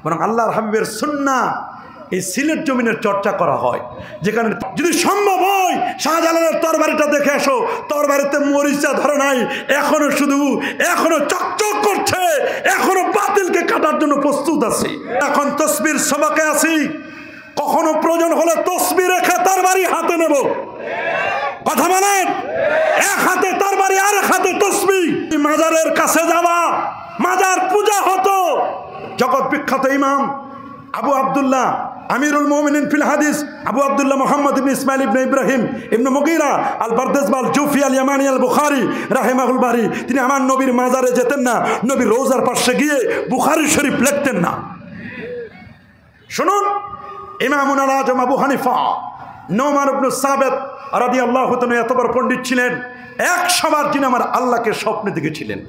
বরং আল্লাহর হাবিবের সুন্নাহ এই সিলেট জমিনের চর্চা করা হয়, যেখানে যদি সম্ভব হয় শাহজালালের তরবারিটা দেখে আসো, তরবারিতে মরিচা ধরে নাই, এখনো চকচক করছে, এখনো বাতিলকে কাটার জন্য প্রস্তুত আছে। এখন তসবির সবাকে আছি, কখনো প্রয়োজন হলে তসবির রেখে তরবারি হাতে নেব, কথা বলেন, এক হাতে তরবারি আর এক হাতে তসবি। মাজারের কাছে যাওয়া, মাজার পূজা হতো। জগৎ বিখ্যাত ইমাম আবু আব্দুল্লাহ আমিরুল মুমিনিন ফিল হাদিস আবু আব্দুল্লাহ মুহাম্মদ ইবনে ইসমাইল ইবনে ইব্রাহিম ইবনে মুগীরা আল বারদাসবাল জুফি আল ইয়ামানি আল বুখারী রাহিমাহুল বারি, তিনি আমার নবীর মাজারে যেতেন না, নবীর রওজার পাশে গিয়ে বুখারী শরীফ লিখতেন না। শুনুন, ইমামুল আজম আবু হানিফা নোমান ইবনে সাবিত রাদিয়াল্লাহু তাআলা এত বড় পণ্ডিত ছিলেন, 100 বার যিনি আমার আল্লাহকে স্বপ্নে দেখেছিলেন,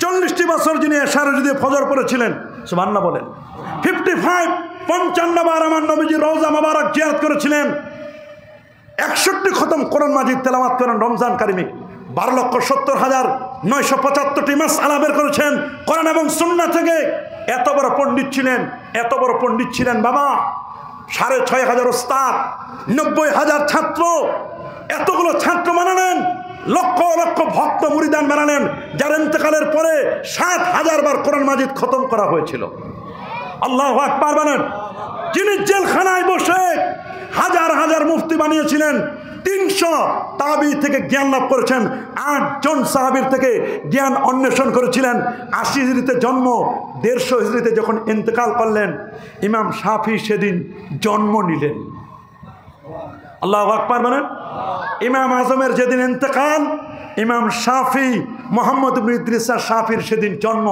40টি বছর যিনি এশারে যদি ফজর পড়েছিলেন, সুবহানাল্লাহ বলেন, 55 বার আমার নবীজি রওজা মোবারক জিয়ারত করেছিলেন, 61 খতম কোরআন মাজিদ তেলাওয়াত করেন রমজান কারিমে, 12,70,975টি মাসআলা বের করেছেন কোরআন এবং সুন্নাহ থেকে। এত বড় পণ্ডিত ছিলেন বাবা, 6,500 ওস্তাদ, 90,000 ছাত্র, এতগুলো ছাত্র বানালেন, লক্ষ লক্ষ ভক্ত মুরিদান বানালেন, যার ইন্তেকালের পরে 7,000 বার কোরআন মাজিদ খতম করা হয়েছিল। আল্লাহু আকবার বলেন। যিনি জেলখানায় বসে হাজার হাজার মুফতি বানিয়েছিলেন, 300 তাবি থেকে জ্ঞান লাভ করেছেন, 8 জন সাহাবীর থেকে জ্ঞান অন্বেষণ করেছিলেন। 80 হিজরিতে জন্ম, 150 হিজরিতে যখন ইন্তেকাল করলেন, ইমাম শাফি সেদিন জন্ম নিলেন। আল্লাহু আকবার বলেন। ইমাম আজমের যেদিন ইন্তেকাল, ইমাম শাফি মুহাম্মদ ইবনে ইদ্রিস শাফির সেদিন জন্ম।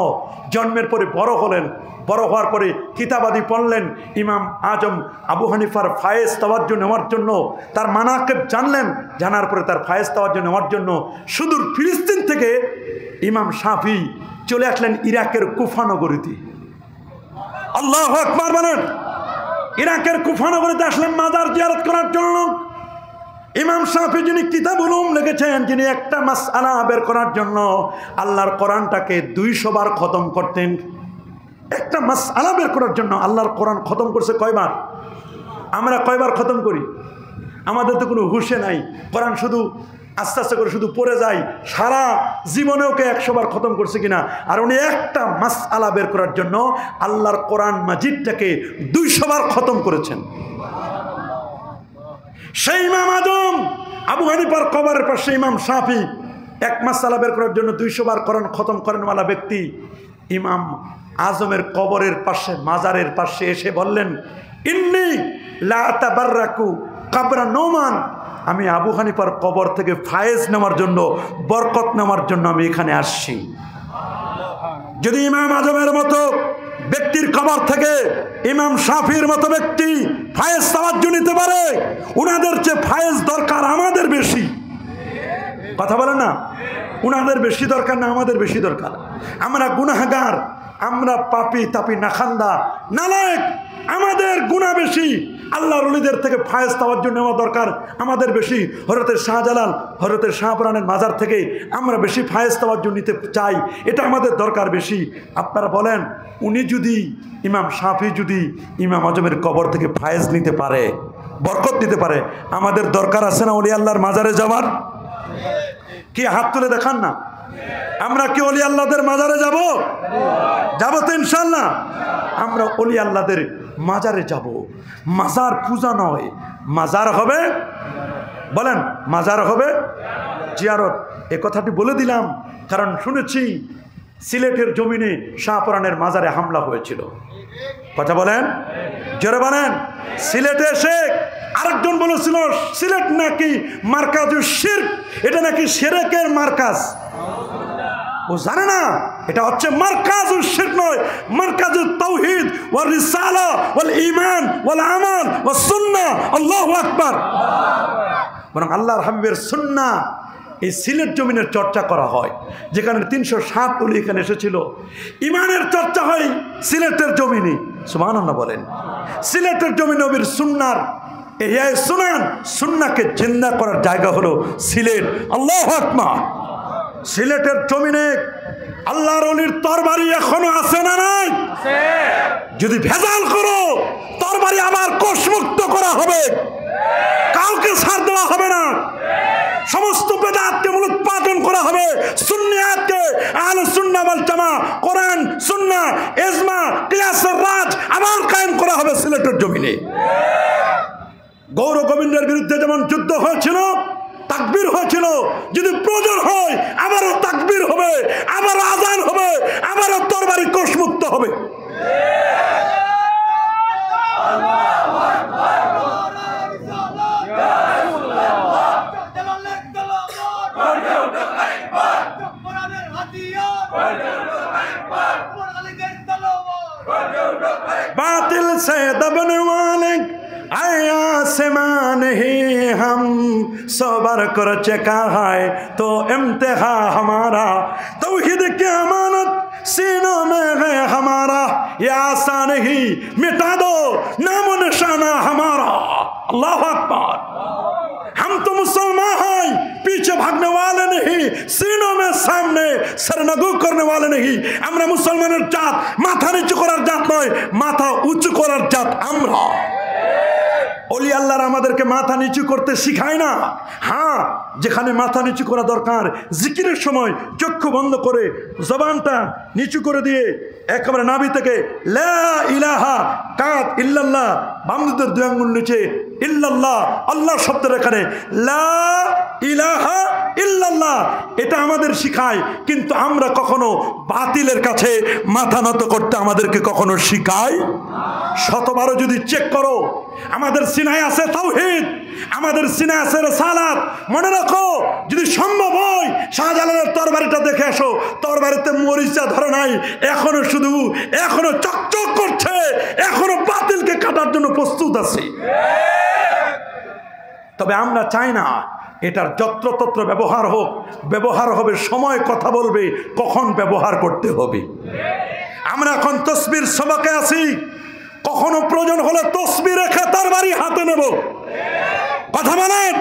জন্মের পরে বড় হলেন, বড় হওয়ার পরে কিতাবাদি পড়লেন। ইমাম আজম আবু হানিফার ফায়েজ তাওয়াজ্জু নেওয়ার জন্য, তার মানাকিব জানলেন, জানার পরে তার ফায়েজ তাওয়াজ্জু নেওয়ার জন্য সুদূর ফিলিস্তিন থেকে ইমাম শাফি চলে আসলেন ইরাকের কুফা নগরীতে। আল্লাহু আকবার বলেন। ইরাকের কুফা নগরীতে আসলেন মাজার জিয়ারত করার জন্য। ইমাম শাফি যিনি কিতাবুল উলুম লিখেছেন, যিনি একটা মাসআলা বের করার জন্য আল্লাহর কোরআনটাকে 200 বার খতম করতেন। একটা মাসআলা বের করার জন্য আল্লাহর কোরআন খতম করছে কয়বার? আমরা কয়বার খতম করি? আমাদের তো কোনো হুঁশে নাই, কোরআন শুধু আস্তে আস্তে করে শুধু পড়ে যায়। সারা জীবনে ওকে 100 বার খতম করছে কিনা? আর উনি একটা মাসআলা বের করার জন্য আল্লাহর কোরআন মাজিদটাকে 200 বার খতম করেছেন। সেই ইমাম আজম আবু হানিফার কবরের পাশে ইমাম শাফি এক মাসআলা বের করার জন্য 200 বার কোরআন খতম করেনওয়ালা ব্যক্তি ইমাম আজমের কবরের পাশে, মাজারের পাশে এসে বললেন, ইন্নী লা আতাবাররাকু কবর নোমান, আমি আবু হানিফার কবর থেকে ফায়েজ নেওয়ার জন্য, বরকত নেওয়ার জন্য আমি এখানে আসছি। যদি ইমাম আজমের মতো ব্যক্তির কবর থেকে ইমাম শাফির মতো ব্যক্তি ফায়েজ তাওয়াজ্জু নিতে পারে, উনাদের চেয়ে ফায়েজ দরকার আমাদের বেশি। কথা বলেন না? উনাদের বেশি দরকার না আমাদের বেশি দরকার? আমরা গুনাহগার, আমরা পাপী তাপী নাখান্দা নালায়েক, আমাদের গুনাহ বেশি। আল্লাহর ওলিদের থেকে ফায়েজ তাওয়াজ্জু নেওয়া দরকার আমাদের বেশি। হযরত শাহজালাল, হযরত শাহপুরানের মাজার থেকে আমরা বেশি ফায়েজ তাওয়াজ্জু নিতে চাই, এটা আমাদের দরকার বেশি। আপনারা বলেন, উনি যদি, ইমাম শাফি যদি ইমাম আজমের কবর থেকে ফায়েজ নিতে পারে, বরকত নিতে পারে, আমাদের দরকার আছে না ওলি আল্লাহর মাজারে যাওয়ার? কি হাত তুলে দেখান না? আমরা কি ওলি আল্লাহদের মাজারে যাব? যাবো তো ইনশাআল্লাহ। আমরা ওলি আল্লাহদের মাজারে যাব। মাজার পূজা নয়, মাজার হবে, বলেন মাজার হবে জিয়ারত। এ কথাটি বলে দিলাম কারণ শুনেছি সিলেটের জমিনে শাহপুরানের মাজারে হামলা হয়েছিল। কথা বলেন, জোরে বলেন। সিলেটে এসে আরেকজন বলেছিল সিলেট নাকি মারকাজুশ শিরক, এটা নাকি শিরকের মারকাজ। ও জানে না এটা হচ্ছে মারকাজুশ শিরক নয়, মারকাজুত তাওহীদ ওয়াল রিসালা ওয়াল ঈমান ওয়াল আমাল ওয়াস সুন্নাহ। আল্লাহু আকবার। বরং আল্লাহর হাবিবের সুন্নাহ এই সিলেট জমিনের চর্চা করা হয়, যেখানে 307 ওলি এখানে এসেছিল। ইমানের চর্চা হয় সিলেটের জমিনে, সুবহানাল্লাহ বলেন। সিলেটের জমিনে নবীর সুন্নাহর ইহয়া সুনান, সুন্নাহকে জিন্দা করার জায়গা হলো সিলেট। আল্লাহু আকবার। সিলেটের জমিনে আল্লাহর ওলির তরবারি এখনো আছে না নাই? যদি ভেজাল করো তরবারি আবার কোষমুক্ত করা হবে, কাউকে ছাড় দেওয়া হবে না। সমস্ত বেদাতকে মূলোৎপাটন করা হবে, সুন্নিয়াতকে আহলে সুন্নাহ ওয়াল জামাত, কোরআন সুন্নাহ ইজমা কিয়াসের রাজ আবার কায়েম করা হবে সিলেটের জমিনে। গৌর গোবিন্দের বিরুদ্ধে যেমন যুদ্ধ হয়েছিল, তাকবীর হয়েছিল, যদি প্রয়োজন হয় আবারও তাকবীর হবে, আবারও আযান হবে, আবারও তরবারি কোষমুক্ত হবে। बातिल से दबने वाले आया आसमान ही हम सबर कर चका है तो इम्तिहा हमारा, तौहीद की अमानत सीनों में है हमारा, ये आसान ही मिटा दो नामो निशाना हमारा। अल्लाह अकबर। हम तो मुसलमान हैं, पीछे भागने वाले नहीं, सीनों में सामने सरनगु करने वाले नहीं। আমরা মুসলমানের জাত মাথা নিচু করার জাত নয়, মাথা উঁচু করার জাত আমরা। ওলি আল্লাহর আমাদেরকে মাথা নিচু করতে শিখায় না। হ্যাঁ, যেখানে মাথা নিচু করা দরকার, জিকিরের সময় চক্ষু বন্ধ করে জবানটা নিচু করে দিয়ে একেবারে নাভি থেকে লা ইলাহা কাত ইল্লাল্লাহ, বামদের দুই আঙ্গুল নিচে ইল্লাল্লাহ, আল্লাহ শব্দের এখানে লা ইলাহা ইল্লাল্লাহ, এটা আমাদের শিখায়। কিন্তু আমরা কখনো বাতিলের কাছে মাথা নত করতে আমাদেরকে কখনো শিখাই? শতবারও যদি চেক করো, আমাদের সিনায় আছে তাওহীদ, আমাদের সিনায় আছে রিসালাত। মনে রাখো, যদি সম্ভব হয় শাহজালালের তরবারিটা দেখে আসো, তরবারিতে মরিচা ধরে নাই, এখনো চকচক করছে, এখনো বাতিলকে কাটার জন্য প্রস্তুত আছে। তবে আমরা চাই না এটার যত্রতত্র ব্যবহার হোক। ব্যবহার হবে, সময় কথা বলবে কখন ব্যবহার করতে হবে। আমরা এখন তসবির সবাকে আছি, কখনো প্রয়োজন হলে তসবি রেখে তরবারি হাতে নেব। কথা বলেন,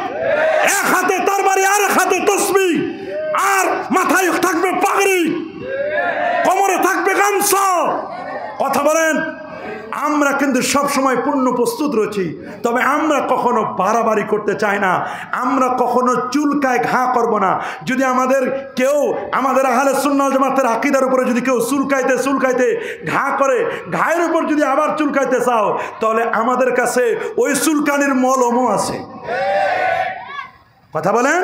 এক হাতে তরবারি আর এক হাতে তসবি, আর মাথায় থাকবে পাগড়ি, কোমরে থাকবে গামছা। কথা বলেন, আমরা কিন্তু সব সময় পূর্ণ প্রস্তুত রয়েছি। তবে আমরা কখনো বাড়াবাড়ি করতে চাই না, আমরা কখনো চুলকায় ঘা করব না। যদি আমাদের আহলে সুন্নাহ জামাতের আকীদার উপরে যদি কেউ চুলকাইতে ঘা করে, ঘায়ের উপর যদি আবার চুলকাইতে চাও, তাহলে আমাদের কাছে ওই চুলকানির মলমও আছে। কথা বলেন।